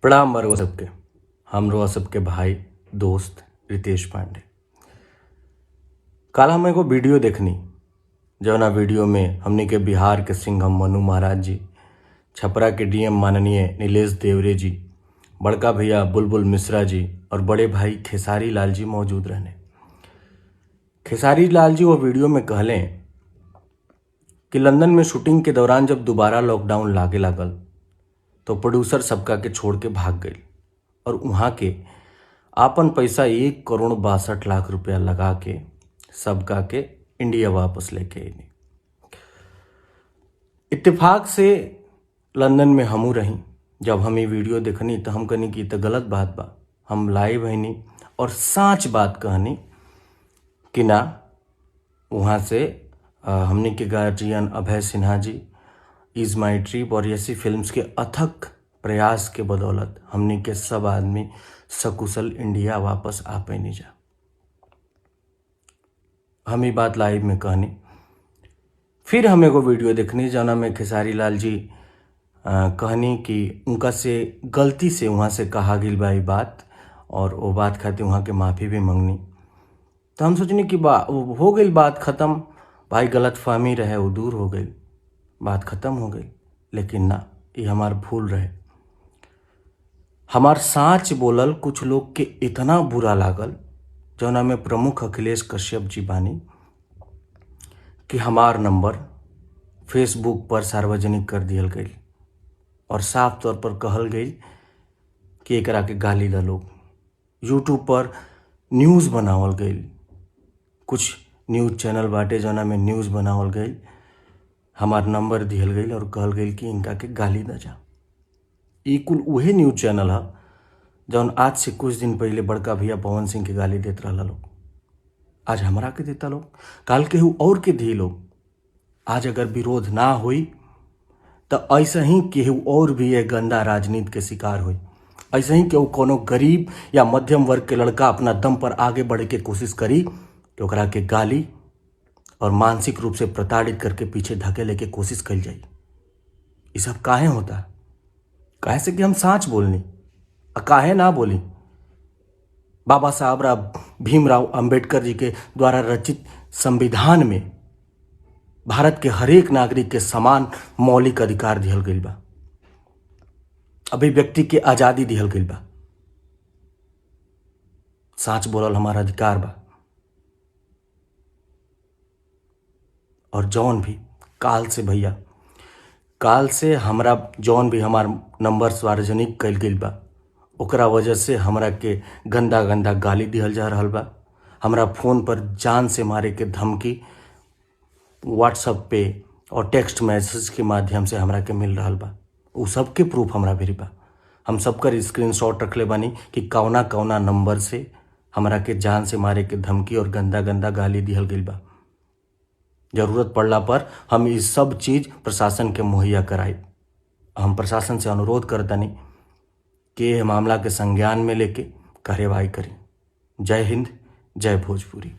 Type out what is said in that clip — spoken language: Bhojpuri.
प्रणाम बरगो सबके। हमरो सबके भाई दोस्त रितेश पांडे। कल हम एगो वीडियो देखनी, जौना वीडियो में हमनी के बिहार के सिंघम मनु महाराज जी, छपरा के डीएम माननीय नीलेश देवरे जी, बड़का भैया बुलबुल मिश्रा जी और बड़े भाई खेसारी लाल जी मौजूद रहने। खेसारी लाल जी वो वीडियो में कहले कि लंदन में शूटिंग के दौरान जब दोबारा लॉकडाउन लागे लागल तो प्रोड्यूसर सबका के छोड़ के भाग गई और वहाँ के आपन पैसा 1,62,00,000 रुपया लगा के सबका के इंडिया वापस लेके आईनी। इत्तेफाक से लंदन में हमू रही। जब हम ये वीडियो देखनी तो हम कहनी कि तो गलत बात बा। हम लाइव हईनी और सच बात कहनी कि ना, वहाँ से हमने के guardian Abhay Sinha ji, is my trip और ऐसी फिल्म्स के अथक प्रयास के बदौलत हमने के सब आदमी सकुशल इंडिया वापस आ पैनी जा। हम ये बात लाइव में कहनी। फिर हम एगो वीडियो देखनी जौना में खेसारी लाल जी कहनी कि उनका से गलती से वहाँ से कहा गई बा ये बात और वो बात खातिर वहाँ के माफ़ी भी मंगनी। तो हम सोचनी कि हो गई बात ख़त्म, भाई गलत फहमी रहे वो दूर हो गई, बात ख़त्म हो गई। लेकिन ना, ये हमार भूल रहे। हमार साँच बोलल कुछ लोग के इतना बुरा लागल, जौना में प्रमुख अखिलेश कश्यप जी बानी, कि हमार नंबर फेसबुक पर सार्वजनिक कर दियल गई और साफ तौर पर कहल गई कि एकरा के गाली दा लोग। यूट्यूब पर न्यूज़ बनावल गई, कुछ न्यूज़ चैनल बाटे जौना में न्यूज़ बनावल गई, हमार नंबर दिहल गई और कहल गई कि इनका के गाली दा जा। ई कुल उहे न्यूज़ चैनल है जौन आज से कुछ दिन पहले बड़का भैया पवन सिंह के गाली देत रहला लोग। आज हमरा के देता लोग, काल केहू और के दी लोग। आज अगर विरोध ना हुई तो ऐसा ही केहू और भी एक गंदा राजनीति के शिकार हुई। ऐसे ही केहू कोनो गरीब या मध्यम वर्ग के लड़का अपना दम पर आगे बढ़े के कोशिश करी तो ओकरा के गाली और मानसिक रूप से प्रताड़ित करके पीछे धकेले के कोशिश कल जाई। ये सब काहे होता? काहे से कि हम सच बोलनी, काहे ना बोली। बाबा साहब भीमराव अंबेडकर जी के द्वारा रचित संविधान में भारत के हरेक नागरिक के समान मौलिक अधिकार दिहल गई बा, अभिव्यक्ति के आजादी दिहल गई बा। सच बोलल हमारा अधिकार बा। और जौन भी काल से हमरा जौन भी हमार नंबर सार्वजनिक कल गई बा, ओकरा वजह से हमरा के गंदा गंदा गाली दिहल जा रहल बा। हमरा फोन पर जान से मारे के धमकी व्हाट्सएप पे और टेक्स्ट मैसेज के माध्यम से हमरा के मिल रहल बा। उ सब के प्रूफ हमरा भेरी बा। हम सबकर स्क्रीनशॉट रखले बानी कि कौना कौना नंबर से हमरा के जान से मारे के धमकी और गंदा गंदा गाली दिहल गई बा। जरूरत पड़ला पर हम ये सब चीज़ प्रशासन के मुहैया कराई। हम प्रशासन से अनुरोध करतनी कि मामला के संज्ञान में लेके कार्यवाही करी। जय हिंद, जय भोजपुरी।